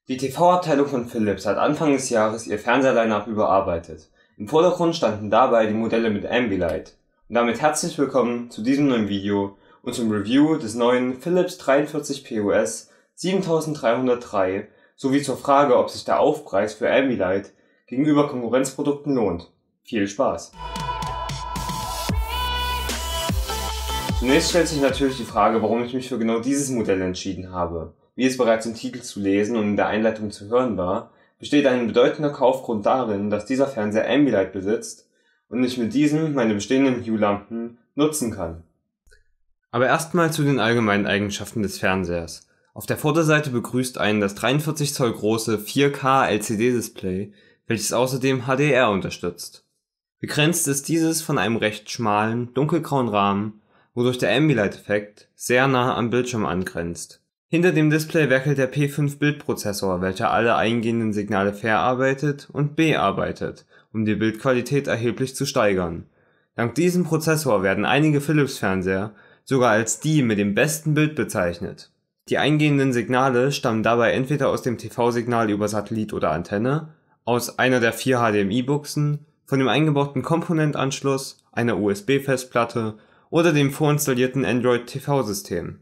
Die TV-Abteilung von Philips hat Anfang des Jahres ihr Fernseher-Line-Up überarbeitet. Im Vordergrund standen dabei die Modelle mit Ambilight. Und damit herzlich willkommen zu diesem neuen Video und zum Review des neuen Philips 43POS 7303 sowie zur Frage, ob sich der Aufpreis für Ambilight gegenüber Konkurrenzprodukten lohnt. Viel Spaß! Zunächst stellt sich natürlich die Frage, warum ich mich für genau dieses Modell entschieden habe. Wie es bereits im Titel zu lesen und in der Einleitung zu hören war, besteht ein bedeutender Kaufgrund darin, dass dieser Fernseher Ambilight besitzt und ich mit diesem meine bestehenden Hue-Lampen nutzen kann. Aber erstmal zu den allgemeinen Eigenschaften des Fernsehers. Auf der Vorderseite begrüßt einen das 43 Zoll große 4K LCD-Display, welches außerdem HDR unterstützt. Begrenzt ist dieses von einem recht schmalen, dunkelgrauen Rahmen, wodurch der Ambilight-Effekt sehr nah am Bildschirm angrenzt. Hinter dem Display werkelt der P5-Bildprozessor, welcher alle eingehenden Signale verarbeitet und bearbeitet, um die Bildqualität erheblich zu steigern. Dank diesem Prozessor werden einige Philips-Fernseher sogar als die mit dem besten Bild bezeichnet. Die eingehenden Signale stammen dabei entweder aus dem TV-Signal über Satellit oder Antenne, aus einer der 4 HDMI-Buchsen, von dem eingebauten Komponentanschluss, einer USB-Festplatte oder dem vorinstallierten Android-TV-System.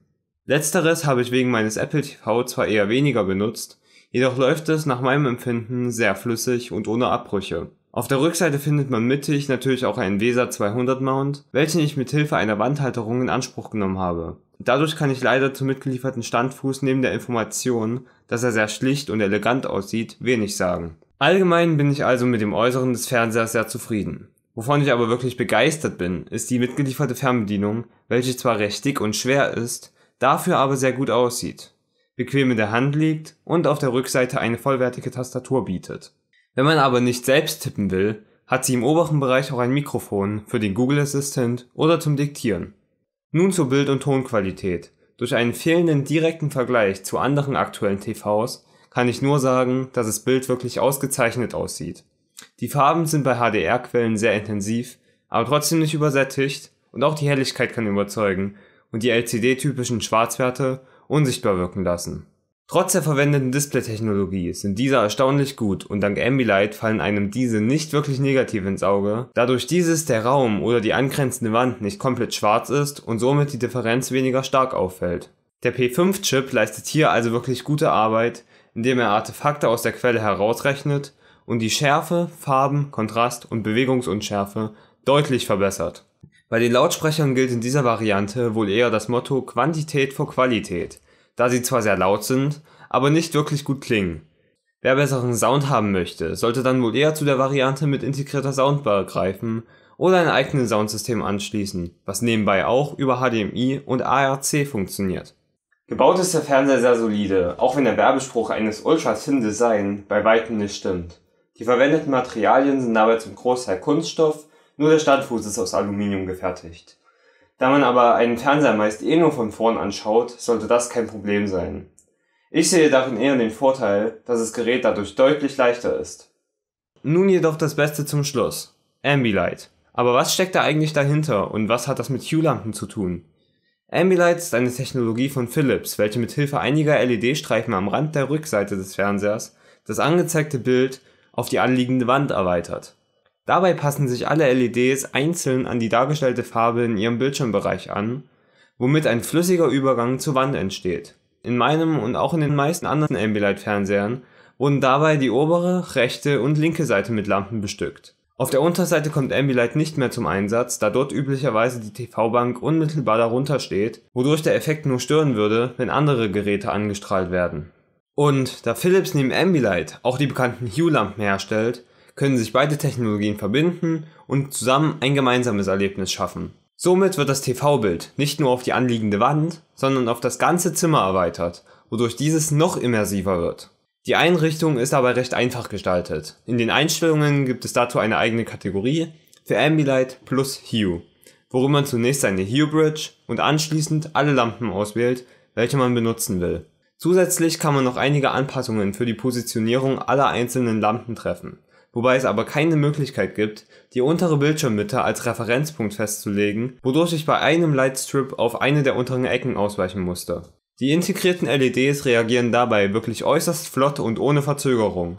Letzteres habe ich wegen meines Apple TV zwar eher weniger benutzt, jedoch läuft es nach meinem Empfinden sehr flüssig und ohne Abbrüche. Auf der Rückseite findet man mittig natürlich auch einen VESA 200 Mount, welchen ich mit Hilfe einer Wandhalterung in Anspruch genommen habe. Dadurch kann ich leider zum mitgelieferten Standfuß neben der Information, dass er sehr schlicht und elegant aussieht, wenig sagen. Allgemein bin ich also mit dem Äußeren des Fernsehers sehr zufrieden. Wovon ich aber wirklich begeistert bin, ist die mitgelieferte Fernbedienung, welche zwar recht dick und schwer ist, dafür aber sehr gut aussieht, bequem in der Hand liegt und auf der Rückseite eine vollwertige Tastatur bietet. Wenn man aber nicht selbst tippen will, hat sie im oberen Bereich auch ein Mikrofon für den Google Assistant oder zum Diktieren. Nun zur Bild- und Tonqualität. Durch einen fehlenden direkten Vergleich zu anderen aktuellen TVs kann ich nur sagen, dass das Bild wirklich ausgezeichnet aussieht. Die Farben sind bei HDR-Quellen sehr intensiv, aber trotzdem nicht übersättigt und auch die Helligkeit kann überzeugen und die LCD-typischen Schwarzwerte unsichtbar wirken lassen. Trotz der verwendeten Display-Technologie sind diese erstaunlich gut und dank Ambilight fallen einem diese nicht wirklich negativ ins Auge, da durch dieses der Raum oder die angrenzende Wand nicht komplett schwarz ist und somit die Differenz weniger stark auffällt. Der P5-Chip leistet hier also wirklich gute Arbeit, indem er Artefakte aus der Quelle herausrechnet und die Schärfe, Farben, Kontrast und Bewegungsunschärfe deutlich verbessert. Bei den Lautsprechern gilt in dieser Variante wohl eher das Motto Quantität vor Qualität, da sie zwar sehr laut sind, aber nicht wirklich gut klingen. Wer besseren Sound haben möchte, sollte dann wohl eher zu der Variante mit integrierter Soundbar greifen oder ein eigenes Soundsystem anschließen, was nebenbei auch über HDMI und ARC funktioniert. Gebaut ist der Fernseher sehr solide, auch wenn der Werbespruch eines Ultra-Thin Design bei weitem nicht stimmt. Die verwendeten Materialien sind dabei zum Großteil Kunststoff, nur der Standfuß ist aus Aluminium gefertigt. Da man aber einen Fernseher meist nur von vorn anschaut, sollte das kein Problem sein. Ich sehe darin eher den Vorteil, dass das Gerät dadurch deutlich leichter ist. Nun jedoch das Beste zum Schluss. Ambilight. Aber was steckt da eigentlich dahinter und was hat das mit Hue-Lampen zu tun? Ambilight ist eine Technologie von Philips, welche mit Hilfe einiger LED-Streifen am Rand der Rückseite des Fernsehers das angezeigte Bild auf die anliegende Wand erweitert. Dabei passen sich alle LEDs einzeln an die dargestellte Farbe in ihrem Bildschirmbereich an, womit ein flüssiger Übergang zur Wand entsteht. In meinem und auch in den meisten anderen Ambilight-Fernsehern wurden dabei die obere, rechte und linke Seite mit Lampen bestückt. Auf der Unterseite kommt Ambilight nicht mehr zum Einsatz, da dort üblicherweise die TV-Bank unmittelbar darunter steht, wodurch der Effekt nur stören würde, wenn andere Geräte angestrahlt werden. Und da Philips neben Ambilight auch die bekannten Hue-Lampen herstellt, können sich beide Technologien verbinden und zusammen ein gemeinsames Erlebnis schaffen. Somit wird das TV-Bild nicht nur auf die anliegende Wand, sondern auf das ganze Zimmer erweitert, wodurch dieses noch immersiver wird. Die Einrichtung ist aber recht einfach gestaltet. In den Einstellungen gibt es dazu eine eigene Kategorie für Ambilight plus Hue, worin man zunächst seine Hue Bridge und anschließend alle Lampen auswählt, welche man benutzen will. Zusätzlich kann man noch einige Anpassungen für die Positionierung aller einzelnen Lampen treffen. Wobei es aber keine Möglichkeit gibt, die untere Bildschirmmitte als Referenzpunkt festzulegen, wodurch ich bei einem Lightstrip auf eine der unteren Ecken ausweichen musste. Die integrierten LEDs reagieren dabei wirklich äußerst flott und ohne Verzögerung.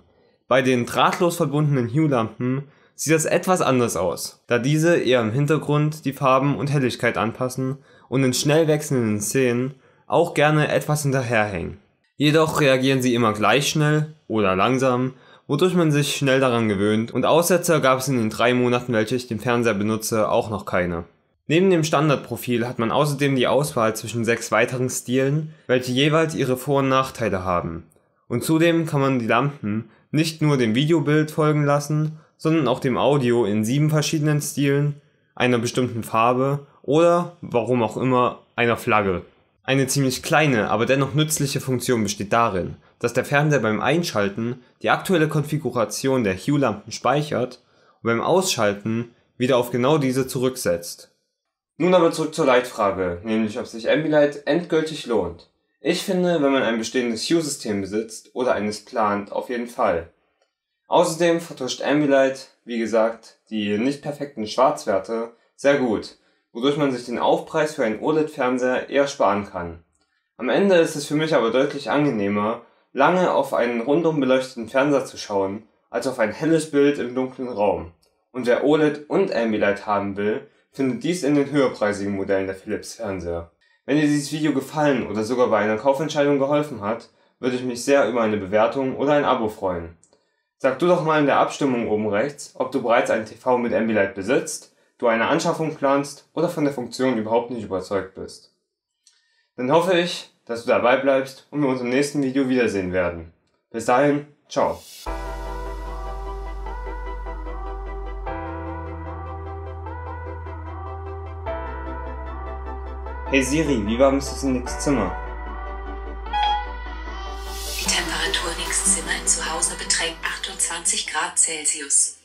Bei den drahtlos verbundenen Hue-Lampen sieht das etwas anders aus, da diese eher im Hintergrund die Farben und Helligkeit anpassen und in schnell wechselnden Szenen auch gerne etwas hinterherhängen. Jedoch reagieren sie immer gleich schnell oder langsam, wodurch man sich schnell daran gewöhnt, und Aussetzer gab es in den 3 Monaten, welche ich den Fernseher benutze, auch noch keine. Neben dem Standardprofil hat man außerdem die Auswahl zwischen 6 weiteren Stilen, welche jeweils ihre Vor- und Nachteile haben. Und zudem kann man die Lampen nicht nur dem Videobild folgen lassen, sondern auch dem Audio in 7 verschiedenen Stilen, einer bestimmten Farbe oder, warum auch immer, einer Flagge. Eine ziemlich kleine, aber dennoch nützliche Funktion besteht darin, dass der Fernseher beim Einschalten die aktuelle Konfiguration der Hue-Lampen speichert und beim Ausschalten wieder auf genau diese zurücksetzt. Nun aber zurück zur Leitfrage, nämlich ob sich Ambilight endgültig lohnt. Ich finde, wenn man ein bestehendes Hue-System besitzt oder eines plant, auf jeden Fall. Außerdem vertuscht Ambilight, wie gesagt, die nicht perfekten Schwarzwerte sehr gut, wodurch man sich den Aufpreis für einen OLED-Fernseher eher sparen kann. Am Ende ist es für mich aber deutlich angenehmer, lange auf einen rundum beleuchteten Fernseher zu schauen, als auf ein helles Bild im dunklen Raum. Und wer OLED und Ambilight haben will, findet dies in den höherpreisigen Modellen der Philips Fernseher. Wenn dir dieses Video gefallen oder sogar bei einer Kaufentscheidung geholfen hat, würde ich mich sehr über eine Bewertung oder ein Abo freuen. Sag du doch mal in der Abstimmung oben rechts, ob du bereits einen TV mit Ambilight besitzt, du eine Anschaffung planst oder von der Funktion überhaupt nicht überzeugt bist. Dann hoffe ich, dass du dabei bleibst und wir uns im nächsten Video wiedersehen werden. Bis dahin, ciao. Hey Siri, wie warm ist es in Nicks Zimmer? Die Temperatur in Nicks Zimmer zu Hause beträgt 28 Grad Celsius.